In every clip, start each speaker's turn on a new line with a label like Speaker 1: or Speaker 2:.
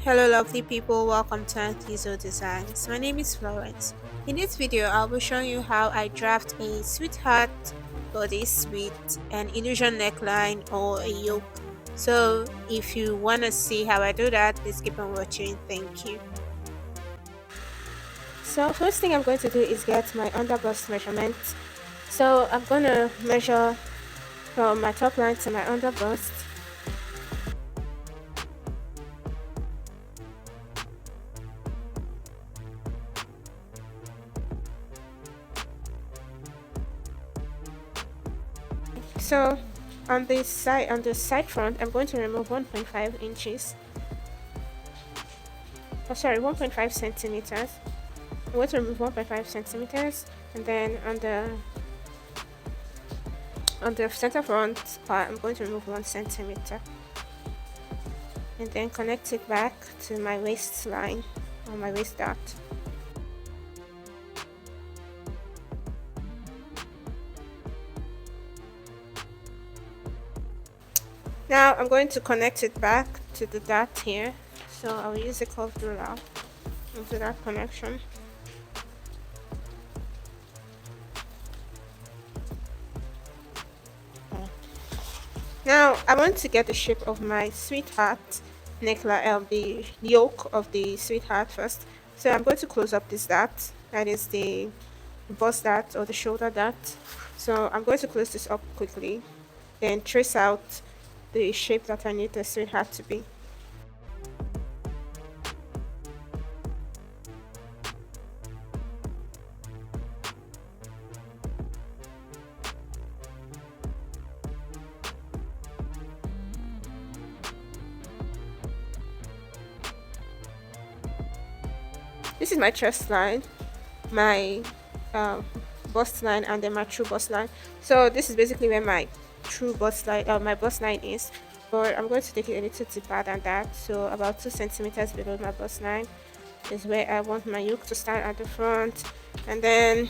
Speaker 1: Hello lovely people, welcome to Antizo Designs. My name is Florence. In this video, I'll be showing you how I draft a sweetheart bodice with an illusion neckline or a yoke. So if you want to see how I do that, please keep on watching. Thank you. So first thing I'm going to do is get my underbust measurement. So I'm going to measure from my top line to my underbust. So on the side front, I'm going to remove 1.5 inches. Oh, sorry, 1.5 centimeters. I'm going to remove 1.5 centimeters, and then on the center front part, I'm going to remove 1 centimeter, and then connect it back to my waistline or my waist dot. Now I'm going to connect it back to the dot here, so I'll use a curved ruler into that connection. Now I want to get the shape of my sweetheart neckline, the yoke of the sweetheart first. So I'm going to close up this dot, that is the bust dot or the shoulder dot. So I'm going to close this up quickly, then trace out the shape that I need the sweetheart to be. This is my chest line, my bust line, and then my true bust line. So this is basically where my true bust line, my bust line is. But I'm going to take it a little deeper than that. So about 2 centimeters below my bust line is where I want my yoke to start at the front, and then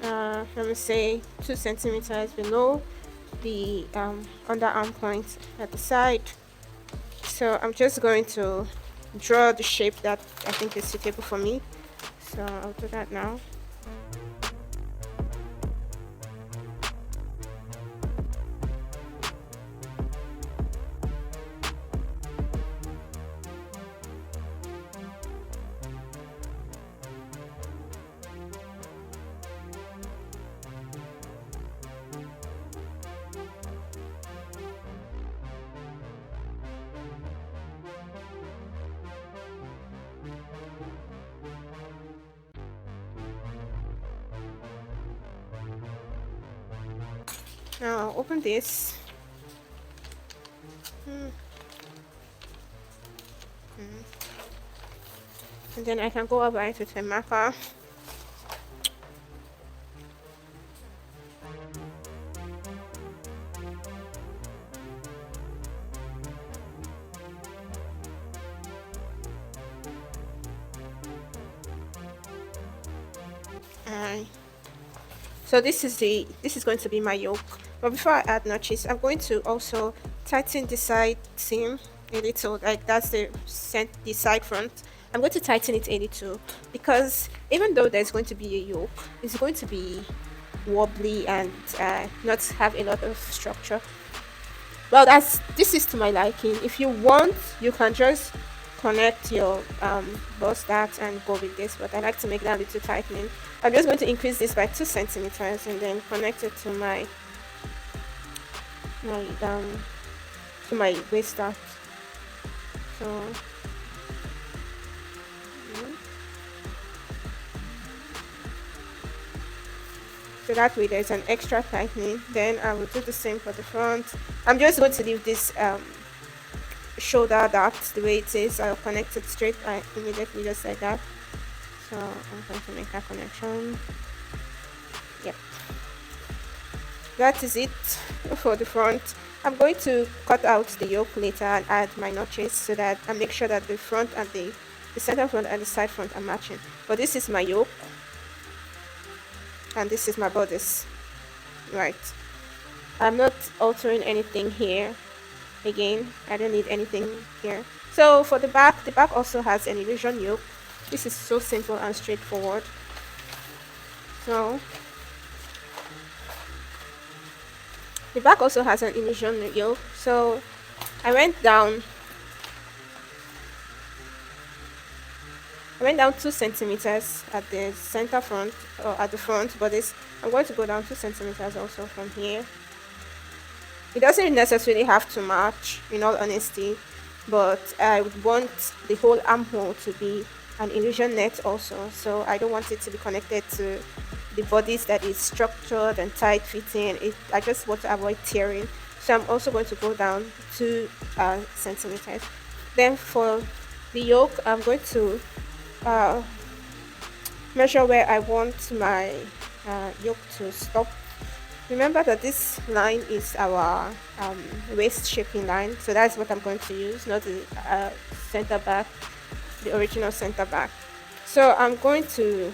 Speaker 1: let me say 2 centimeters below the underarm point at the side. So I'm just going to draw the shape that I think is suitable for me. So I'll do that now. Now I'll open this. And then I can go over it with a marker. So this is going to be my yoke. But before I add notches, I'm going to also tighten the side seam a little. Like that's the side front. I'm going to tighten it a little because even though there's going to be a yoke, it's going to be wobbly and not have a lot of structure. Well, this is to my liking. If you want, you can just connect your bust dart and go with this, but I like to make that a little tightening. I'm just going to increase this by 2 centimeters and then connect it to my waist dart. So so that way there's an extra tightening. Then I will do the same for the front. I'm just going to leave this shoulder dart the way it is. I'll connect it straight immediately, just like that. So I'm going to make that connection. Yep, that is it for the front. I'm going to cut out the yoke later and add my notches so that I make sure that the front and the center front and the side front are matching. But this is my yoke and this is my bodice, right? I'm not altering anything here. Again, I don't need anything here. So for the back also has an illusion yoke. This is so simple and straightforward. So the back also has an illusion yoke. So I went down I went down 2 centimeters at the center front or at the front, but this I'm going to go down 2 centimeters also from here. It doesn't necessarily have to match, in all honesty, but I would want the whole armhole to be an illusion net also. So I don't want it to be connected to the bodice that is structured and tight fitting. I just want to avoid tearing. So I'm also going to go down 2 centimeters. Then for the yoke, I'm going to uh, measure where I want my yoke to stop. Remember that this line is our waist shaping line, so that's what I'm going to use, not the center back, the original center back. So I'm going to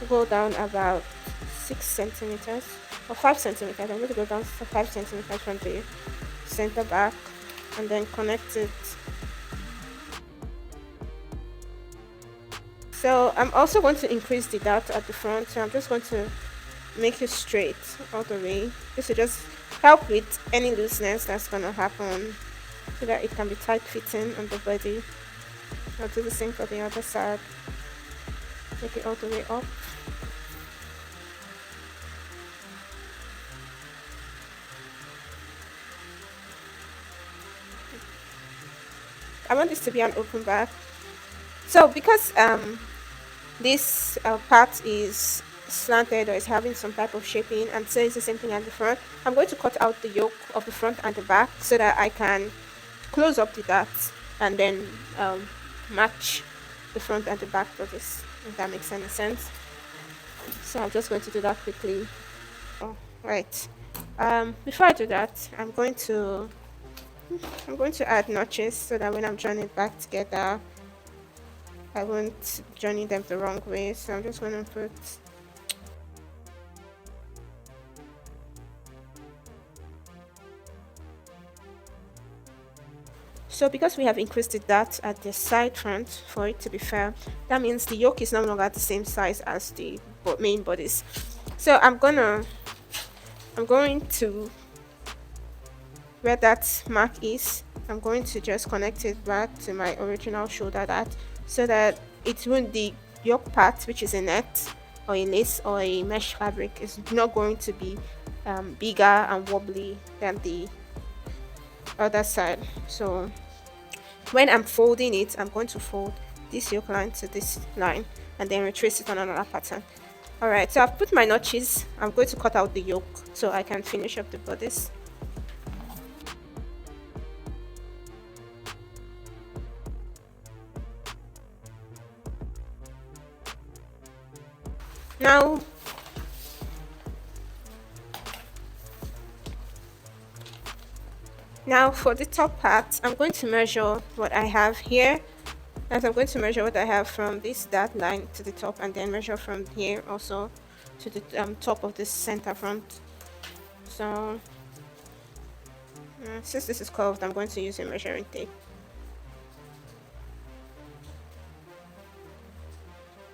Speaker 1: go down about 6 centimeters or 5 centimeters. I'm going to go down to 5 centimeters from the center back and then connect it. So I'm also going to increase the dart at the front. So I'm just going to make it straight all the way. This will just help with any looseness that's going to happen so that it can be tight fitting on the body. I'll do the same for the other side. Take it all the way up. I want this to be an open back. So because this part is slanted or is having some type of shaping and so it's the same thing at the front, I'm going to cut out the yoke of the front and the back so that I can close up the darts and then match the front and the back of this, if that makes any sense. So I'm just going to do that quickly. Oh, right. Before I do that, I'm going to add notches so that when I'm joining it back together, I won't join them the wrong way. So I'm just going to put So because we have increased the dart at the side front for it to be fair, that means the yoke is no longer the same size as the main bodice. So I'm going to where that mark is, I'm going to just connect it back to my original shoulder dart so that it won't, the yoke part, which is a net or a lace or a mesh fabric, is not going to be bigger and wobbly than the other side. So when I'm folding it, I'm going to fold this yoke line to this line and then retrace it on another pattern. Alright, so I've put my notches. I'm going to cut out the yoke so I can finish up the bodice. Now for the top part, I'm going to measure what I have here. As I'm going to measure what I have from this dart line to the top and then measure from here also to the top of the center front. So since this is curved, I'm going to use a measuring tape.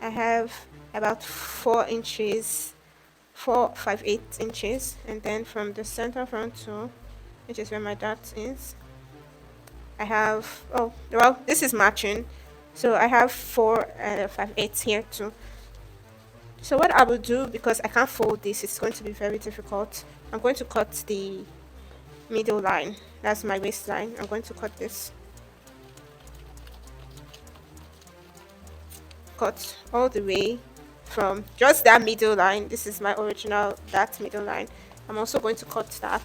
Speaker 1: I have about 4 inches, 4.58 inches, and then from the center front to, which is where my dart is, I have, oh well, this is matching, so I have 4.58 here too. So what I will do, because I can't fold this, it's going to be very difficult, I'm going to cut the middle line. That's my waistline. I'm going to cut this, cut all the way from just that middle line. This is my original, that middle line. I'm also going to cut that.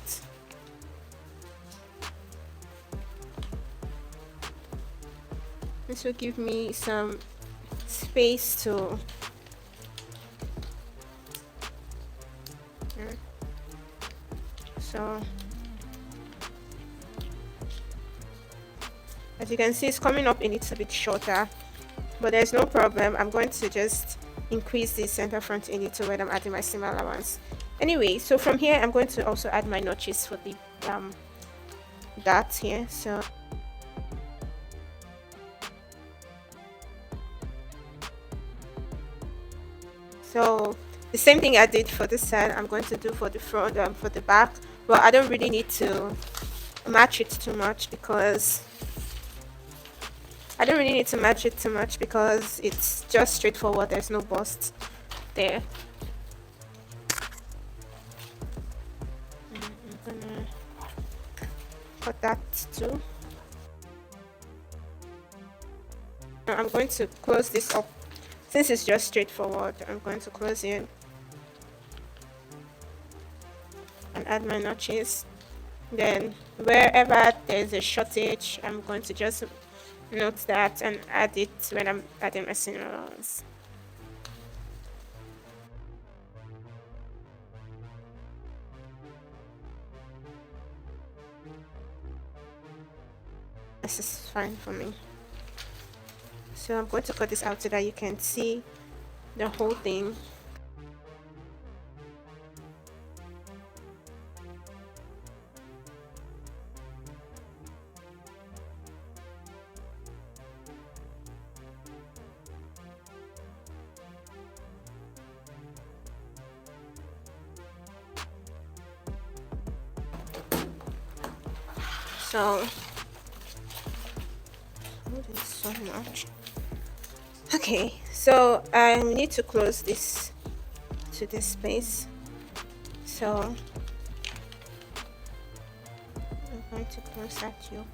Speaker 1: This will give me some space to so as you can see, it's coming up a little bit shorter, but there's no problem. I'm going to just increase the center front a little when I'm adding my seam allowance. Anyway, so from here I'm going to also add my notches for the darts here. So So the same thing I did for this side, I'm going to do for the front, for the back. But I don't really need to match it too much because it's just straightforward. There's no bust there. I'm gonna cut that too. Now I'm going to close this up. Since it's just straightforward, I'm going to close it and add my notches. Then wherever there's a shortage, I'm going to just note that and add it when I'm adding my seams. This is fine for me. So I'm going to cut this out so that you can see the whole thing. So so much. Okay, so I need to close this to this space. So I'm going to close that yoke.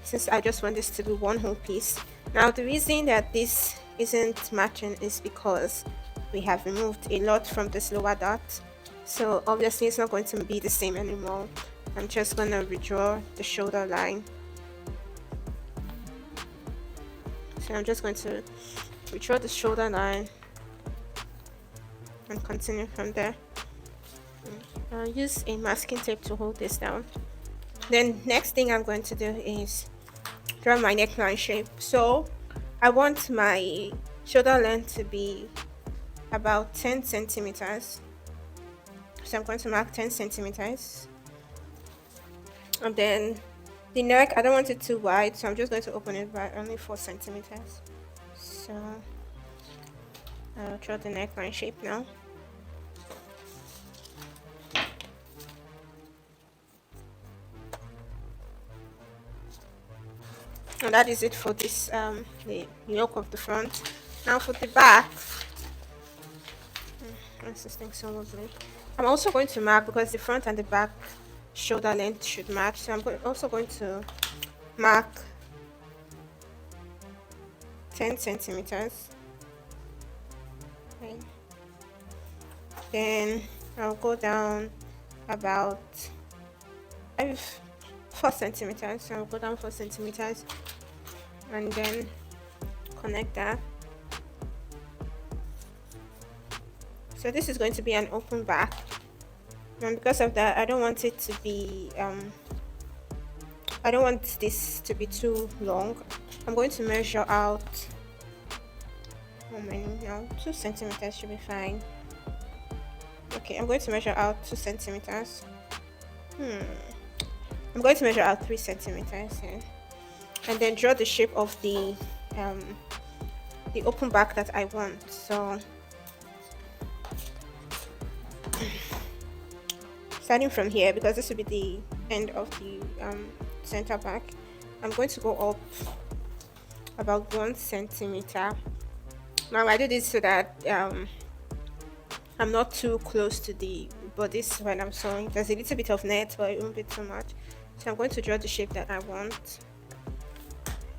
Speaker 1: Since I just want this to be one whole piece. Now the reason that this isn't matching is because we have removed a lot from this lower dot. So obviously it's not going to be the same anymore. I'm just going to redraw the shoulder line. So I'm just going to redraw the shoulder line and continue from there. I'll use a masking tape to hold this down. Then next thing I'm going to do is draw my neckline shape. So I want my shoulder length to be about 10 centimeters. So I'm going to mark 10 centimeters. And then the neck, I don't want it too wide, so I'm just going to open it by only 4 centimeters. So I'll draw the neckline shape now. And that is it for this the yoke of the front. Now for the back, this thing so lovely. I'm also going to mark because the front and the back shoulder length should match. So I'm also going to mark 10 centimeters. Okay. Then I'll go down about 4 centimeters. So I'll go down 4 centimeters and then connect that. So this is going to be an open back, and because of that I don't want it to be I don't want this to be too long. I'm going to measure out how many now. 2 centimeters should be fine. Okay, I'm going to measure out 2 centimeters. I'm going to measure out 3 centimeters here, and then draw the shape of the open back that I want. So starting from here, because this will be the end of the center back, I'm going to go up about 1 centimeter. Now I do this so that I'm not too close to the bodice when I'm sewing. There's a little bit of net, but it won't be too much. So I'm going to draw the shape that I want.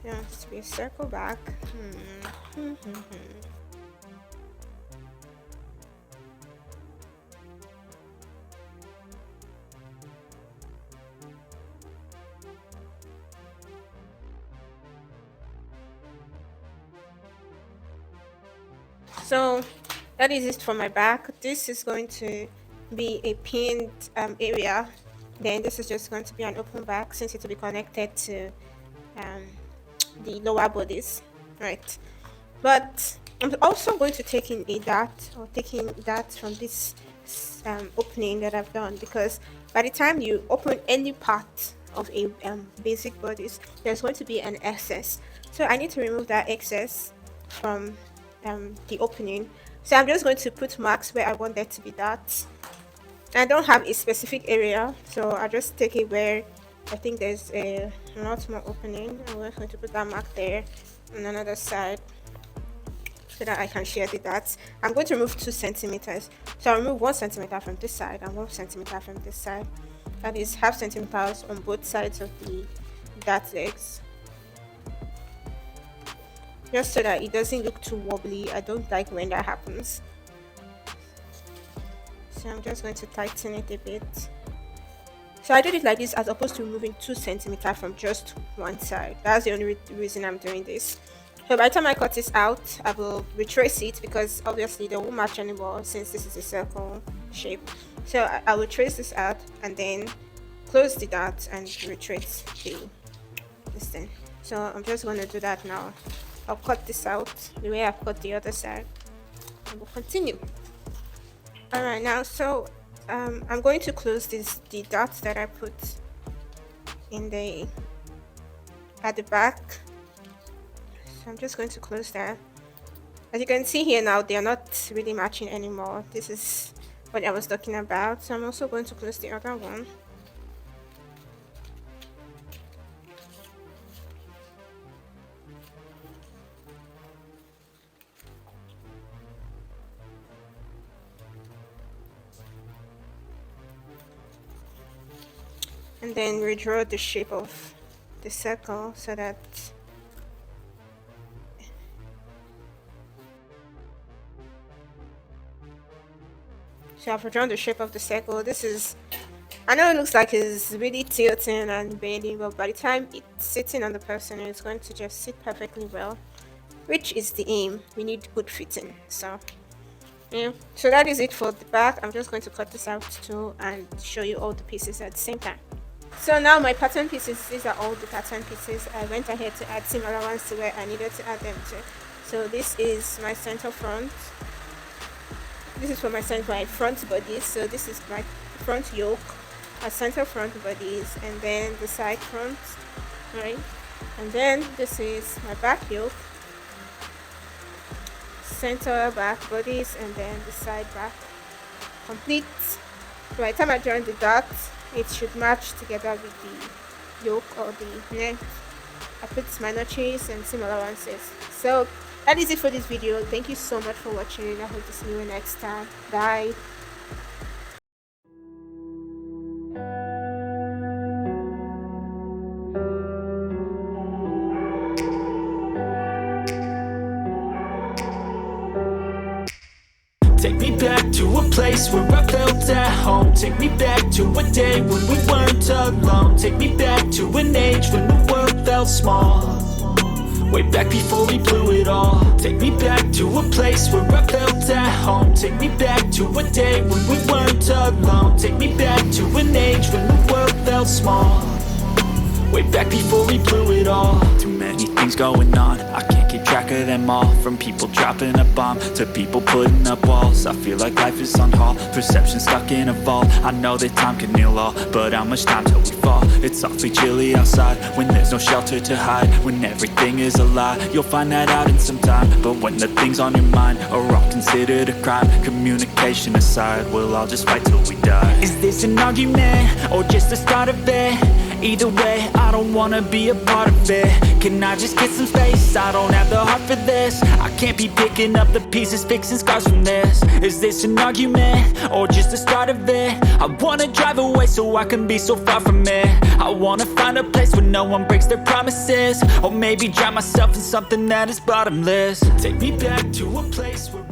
Speaker 1: Yeah, it's to be a circle back. So that is it for my back. This is going to be a pinned area. Then this is just going to be an open back since it will be connected to the lower bodice, right? But I'm also going to take in a dart, or taking that from this opening that I've done, because by the time you open any part of a basic bodice, there's going to be an excess. So I need to remove that excess from the opening. So I'm just going to put marks where I want there to be dots. I don't have a specific area, so I just take it where I think there's a lot more opening. I'm just going to put that mark there on another side so that I can share the dots. I'm going to remove 2 centimeters. So I'll remove 1 centimeter from this side and 1 centimeter from this side. That is half centimeters on both sides of the dart legs. Just so that it doesn't look too wobbly. I don't like when that happens. So I'm just going to tighten it a bit. So I did it like this as opposed to removing 2 centimeters from just one side. That's the only reason I'm doing this. So by the time I cut this out, I will retrace it because obviously they won't match anymore since this is a circle shape. So I will trace this out and then close the dart and retrace this thing. So I'm just going to do that now. I'll cut this out the way I've cut the other side and we'll continue. Alright, now so I'm going to close the dots that I put in at the back. So I'm just going to close that. As you can see here now, they are not really matching anymore. This is what I was talking about. So I'm also going to close the other one. And then redraw the shape of the circle so that I've redrawn the shape of the circle. This is, I know it looks like it's really tilting and bending, but by the time it's sitting on the person, it's going to just sit perfectly well, which is the aim. We need good fitting. So yeah, so that is it for the back. I'm just going to cut this out too and show you all the pieces at the same time. So now my pattern pieces, these are all the pattern pieces. I went ahead to add similar ones to where I needed to add them to. So this is my center front. This is for my front bodies. So this is my front yoke, my center front bodies, and then the side front, right? And then this is my back yoke, center back bodies, and then the side back. Complete. By the time I join the dots, it should match together with the yoke or the neck. I put my notches and similar ones. So that is it for this video. Thank you so much for watching. I hope to see you next time. Bye.
Speaker 2: Take me back to a place where I felt at home. Take me back to a day when we weren't alone. Take me back to an age when the world felt small. Way back before we blew it all. Take me back to a place where I felt at home. Take me back to a day when we weren't alone. Take me back to an age when the world felt small. Way back before we blew it all. Too many things going on, I can't keep track of them all. From people dropping a bomb to people putting up walls. I feel like life is on hold, perception stuck in a vault. I know that time can heal all, but how much time till we fall? It's awfully chilly outside, when there's no shelter to hide. When everything is a lie, you'll find that out in some time. But when the things on your mind are all considered a crime, communication aside, we'll all just fight till we die. Is this an argument, or just the start of it? Either way, I don't wanna be a part of it. Can I just get some space? I don't have the heart for this. I can't be picking up the pieces, fixing scars from this. Is this an argument, or just the start of it? I wanna drive away so I can be so far from it. I wanna find a place where no one breaks their promises. Or maybe drown myself in something that is bottomless. Take me back to a place where